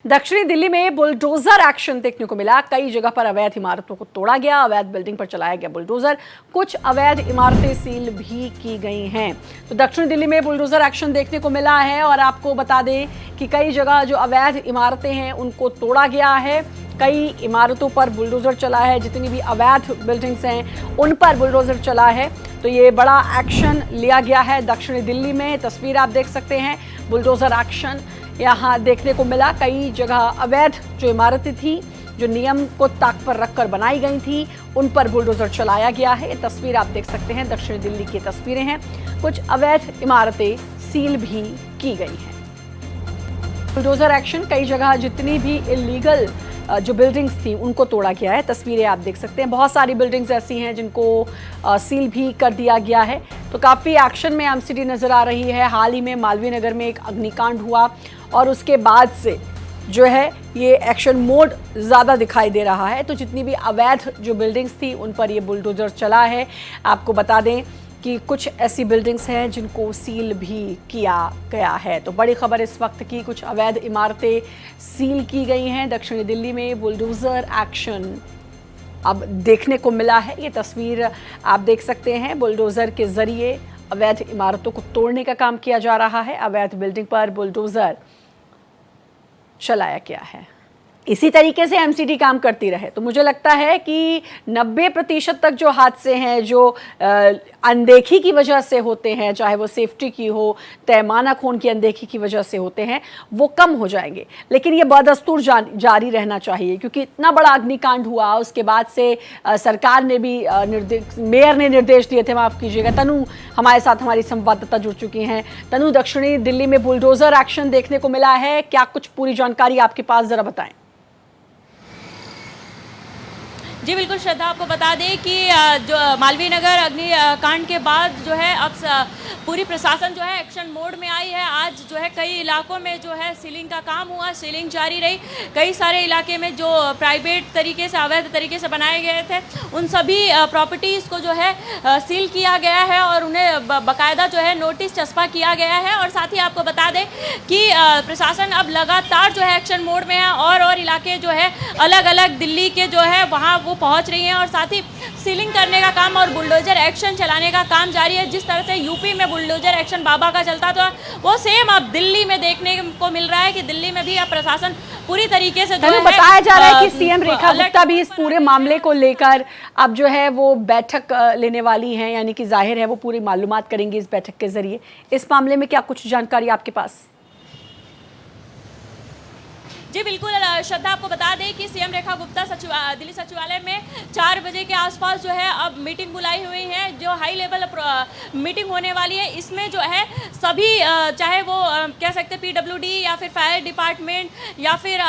दक्षिणी दिल्ली में bulldozer action देखने को मिला। कई जगह पर अवैध इमारतों को तोड़ा गया, अवैध बिल्डिंग पर चलाया गया बुलडोजर। कुछ अवैध इमारतें सील भी की गई हैं। तो दक्षिणी दिल्ली में बुलडोजर एक्शन देखने को मिला है और आपको बता दें कि कई जगह जो अवैध इमारतें हैं उनको तोड़ा गया है। कई इमारतों पर बुलडोजर चला है, जितनी भी अवैध बिल्डिंग्स हैं उन पर बुलडोजर चला है। तो ये बड़ा एक्शन लिया गया है दक्षिणी दिल्ली में। तस्वीर आप देख सकते हैं, बुलडोजर एक्शन यहाँ देखने को मिला। कई जगह अवैध जो इमारतें थी, जो नियम को ताक पर रखकर बनाई गई थी, उन पर बुलडोजर चलाया गया है। ये तस्वीर आप देख सकते हैं, दक्षिणी दिल्ली की तस्वीरें हैं। कुछ अवैध इमारतें सील भी की गई हैं। बुलडोजर एक्शन, कई जगह जितनी भी इलीगल जो बिल्डिंग्स थी उनको तोड़ा गया है। तस्वीरें आप देख सकते हैं, बहुत सारी बिल्डिंग्स ऐसी हैं जिनको सील भी कर दिया गया है। तो काफ़ी एक्शन में एमसीडी नज़र आ रही है। हाल ही में मालवीय नगर में एक अग्निकांड हुआ और उसके बाद से जो है ये एक्शन मोड ज़्यादा दिखाई दे रहा है। तो जितनी भी अवैध जो बिल्डिंग्स थी उन पर ये बुलडोजर चला है। आपको बता दें कि कुछ ऐसी बिल्डिंग्स हैं जिनको सील भी किया गया है। तो बड़ी खबर इस वक्त की, कुछ अवैध इमारतें सील की गई हैं। दक्षिणी दिल्ली में बुलडोजर एक्शन अब देखने को मिला है। ये तस्वीर आप देख सकते हैं, बुलडोजर के जरिए अवैध इमारतों को तोड़ने का काम किया जा रहा है। अवैध बिल्डिंग पर बुलडोजर चलाया गया है। इसी तरीके से एमसीडी काम करती रहे तो मुझे लगता है कि 90% तक जो हादसे हैं, जो अनदेखी की वजह से होते हैं, चाहे वो सेफ्टी की हो, पैमाना खून की अनदेखी की वजह से होते हैं, वो कम हो जाएंगे। लेकिन ये बदस्तूर जारी रहना चाहिए, क्योंकि इतना बड़ा अग्निकांड हुआ, उसके बाद से सरकार ने भी मेयर ने निर्देश दिए थे, माफ़ कीजिएगा। तनु हमारे साथ, हमारी संवाददाता जुड़ चुकी हैं। तनु, दक्षिणी दिल्ली में बुलडोजर एक्शन देखने को मिला है, क्या कुछ पूरी जानकारी आपके पास, ज़रा बताएं। जी बिल्कुल श्रद्धा, आपको बता दें कि जो मालवीय नगर अग्निकांड के बाद जो है अब पूरी प्रशासन जो है एक्शन मोड में आई है। आज जो है कई इलाकों में जो है सीलिंग का काम हुआ, सीलिंग जारी रही। कई सारे इलाके में जो प्राइवेट तरीके से, अवैध तरीके से बनाए गए थे, उन सभी प्रॉपर्टीज़ को जो है सील किया गया है और उन्हें बाकायदा जो है नोटिस चस्पा किया गया है। और साथ ही आपको बता दें कि प्रशासन अब लगातार जो है एक्शन मोड में है और इलाके जो है अलग अलग दिल्ली के जो है वहाँ वो पहुंच रही हैं और साथ ही सीलिंग करने का काम और बुलडोजर एक्शन चलाने का काम जारी है। जिस तरह से यूपी में बुलडोजर एक्शन बाबा का चलता था, वो सेम अब दिल्ली में देखने को मिल रहा है कि दिल्ली में भी अब प्रशासन पूरी तरीके से जो है बताया जा रहा है कि सीएम रेखा गुप्ता भी इस पूरे मामले को लेकर अब जो है वो बैठक लेने वाली हैं, यानी कि जाहिर है वो पूरी मालूमात करेंगी इस बैठक के जरिए। इस मामले में क्या कुछ जानकारी आपके पास? जी बिल्कुल श्रद्धा, आपको बता दें कि सीएम रेखा गुप्ता दिल्ली सचिवालय में 4 बजे के आसपास जो है अब मीटिंग बुलाई हुई है, जो हाई लेवल मीटिंग होने वाली है। इसमें जो है सभी चाहे वो कह सकते हैं पीडब्ल्यूडी या फिर फायर डिपार्टमेंट या फिर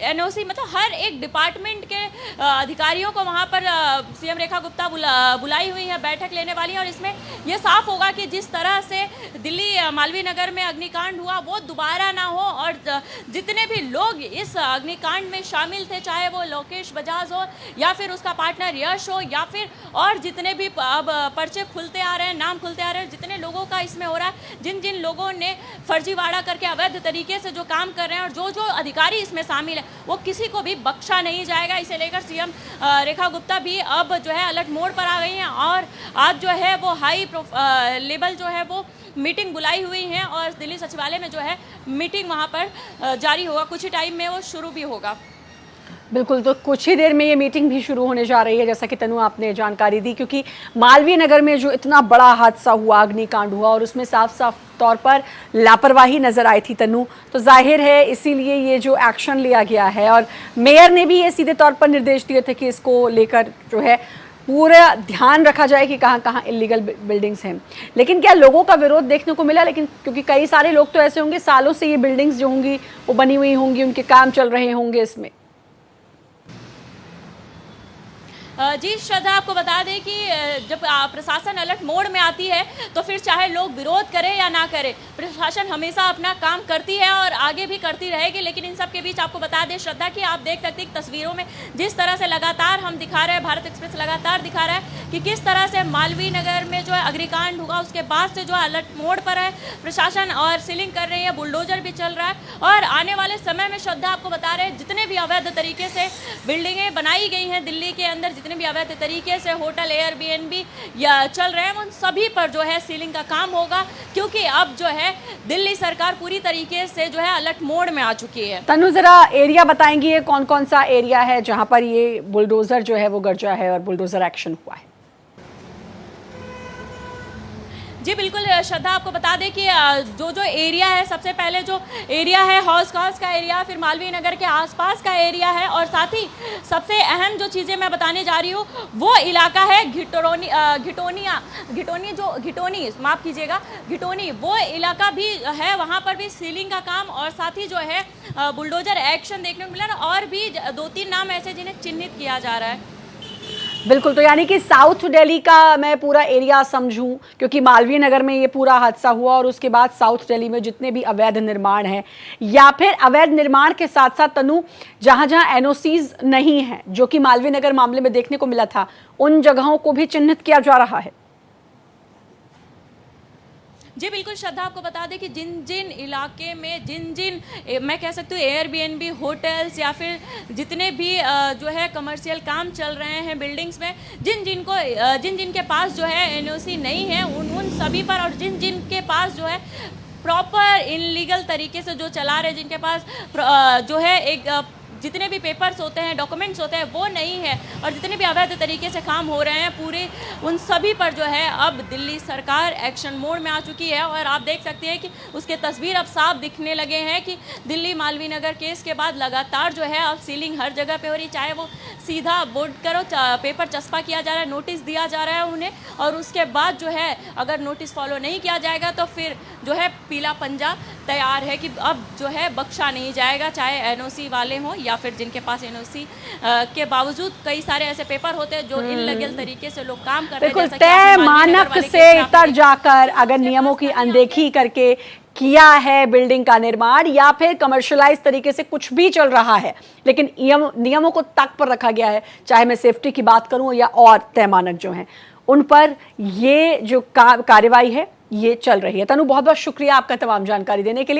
एनओसी, मतलब हर एक डिपार्टमेंट के अधिकारियों को वहाँ पर सीएम रेखा गुप्ता बुलाई हुई है, बैठक लेने वाली है। और इसमें यह साफ होगा कि जिस तरह से दिल्ली मालवीय नगर में अग्निकांड हुआ वो दोबारा ना हो और जितने भी लोग इस अग्निकांड में शामिल थे, चाहे वो लोकेश बजाज हो या फिर उसका पार्टनर यश हो या फिर और जितने भी अब पर्चे खुलते आ रहे हैं, नाम खुलते आ रहे हैं, जितने लोगों का इसमें हो रहा है, जिन जिन लोगों ने फर्जीवाड़ा करके अवैध तरीके से जो काम कर रहे हैं और जो जो अधिकारी इसमें शामिल है, वो किसी को भी बख्शा नहीं जाएगा। इसे लेकर सीएम रेखा गुप्ता भी अब जो है अलर्ट मोड पर आ गई हैं और आज जो है वो हाई लेवल जो है वो मीटिंग बुलाई हुई है और दिल्ली सचिवालय में जो है मीटिंग वहाँ पर जारी होगा। कुछ ही टाइम में वो शुरू भी होगा। बिल्कुल, तो कुछ ही देर में ये मीटिंग भी शुरू होने जा रही है, जैसा कि तनु आपने जानकारी दी, क्योंकि मालवीय नगर में जो इतना बड़ा हादसा हुआ, अग्निकांड हुआ और उसमें साफ साफ तौर पर लापरवाही नज़र आई थी तनु, तो जाहिर है इसीलिए ये जो एक्शन लिया गया है। और मेयर ने भी ये सीधे तौर पर निर्देश दिए थे कि इसको लेकर जो है पूरा ध्यान रखा जाए कि कहाँ कहाँ इलीगल बिल्डिंग्स हैं। लेकिन क्या लोगों का विरोध देखने को मिला? लेकिन क्योंकि कई सारे लोग तो ऐसे होंगे, सालों से ये बिल्डिंग्स जो होंगी वो बनी हुई होंगी, उनके काम चल रहे होंगे इसमें। जी श्रद्धा, आपको बता दें कि जब प्रशासन अलर्ट मोड में आती है तो फिर चाहे लोग विरोध करें या ना करें, प्रशासन हमेशा अपना काम करती है और आगे भी करती रहेगी। लेकिन इन सब के बीच आपको बता दें श्रद्धा कि आप देख सकते हैं तस्वीरों में जिस तरह से लगातार हम दिखा रहे हैं, भारत एक्सप्रेस लगातार दिखा रहा है कि किस तरह से मालवीय नगर में जो है अग्निकांड हुआ, उसके बाद से जो है अलर्ट मोड पर है प्रशासन और सीलिंग कर रही है, बुलडोजर भी चल रहा है। और आने वाले समय में श्रद्धा आपको बता रहे हैं जितने भी अवैध तरीके से बिल्डिंगें बनाई गई हैं दिल्ली के अंदर, जितने भी अवैध तरीके से होटल एयरबीएनबी या चल रहे हैं, उन सभी पर जो है सीलिंग का काम होगा, क्योंकि अब जो है दिल्ली सरकार पूरी तरीके से जो है अलर्ट मोड में आ चुकी है। तनु जरा एरिया बताएंगी, ये कौन कौन सा एरिया है जहां पर ये बुलडोजर जो है वो गरजा है और बुलडोजर एक्शन हुआ है? जी बिल्कुल श्रद्धा, आपको बता दें कि जो जो एरिया है, सबसे पहले जो एरिया है हौस खास का एरिया, फिर मालवीय नगर के आसपास का एरिया है, और साथ ही सबसे अहम जो चीज़ें मैं बताने जा रही हूँ वो इलाका है घिटोनी, वो इलाका भी है, वहाँ पर भी सीलिंग का काम और साथ ही जो है बुलडोजर एक्शन देखने को मिला, और भी 2-3 नाम ऐसे जिन्हें चिन्हित किया जा रहा है। बिल्कुल, तो यानी कि साउथ दिल्ली का मैं पूरा एरिया समझूं, क्योंकि मालवीय नगर में ये पूरा हादसा हुआ और उसके बाद साउथ दिल्ली में जितने भी अवैध निर्माण हैं, या फिर अवैध निर्माण के साथ साथ तनु जहां जहां एनओसीज नहीं है, जो कि मालवीय नगर मामले में देखने को मिला था, उन जगहों को भी चिन्हित किया जा रहा है। जी बिल्कुल श्रद्धा, आपको बता दें कि जिन जिन इलाके में मैं कह सकती हूँ एयरबीएनबी होटल्स या फिर जितने भी जो है कमर्शियल काम चल रहे हैं बिल्डिंग्स में, जिन जिन के पास जो है एनओसी नहीं है उन सभी पर, और जिन जिन के पास जो है प्रॉपर इनलीगल तरीके से जो चला रहे, जिनके पास जो है एक जितने भी पेपर्स होते हैं, डॉक्यूमेंट्स होते हैं, वो नहीं है, और जितने भी अवैध तरीके से काम हो रहे हैं पूरे, उन सभी पर जो है अब दिल्ली सरकार एक्शन मोड में आ चुकी है। और आप देख सकते हैं कि उसके तस्वीर अब साफ दिखने लगे हैं कि दिल्ली मालवीय नगर केस के बाद लगातार जो है अब सीलिंग हर जगह पे हो रही, चाहे वो सीधा बोर्ड करो पेपर चस्पा किया जा रहा है, नोटिस दिया जा रहा है उन्हें, और उसके बाद जो है अगर नोटिस फॉलो नहीं किया जाएगा तो फिर जो है पीला पंजा तैयार है कि अब जो है बख्शा नहीं जाएगा, चाहे एनओसी वाले हों या फिर जिनके पास एनओसी के बावजूद कई सारे ऐसे पेपर होते हैं जो इल्लीगल तरीके से लोग काम कर रहे हैं। बिल्कुल, तय मानक से इतर जाकर अगर नियमों की अनदेखी करके किया है बिल्डिंग का निर्माण, या फिर कमर्शियलाइज तरीके से कुछ भी चल रहा है, लेकिन नियमों को तक पर रखा गया है, चाहे मैं सेफ्टी की बात करूं या और तय मानक जो हैं, उन पर ये जो कार्रवाई है ये चल रही है। तनु, बहुत बहुत शुक्रिया आपका तमाम जानकारी देने के लिए।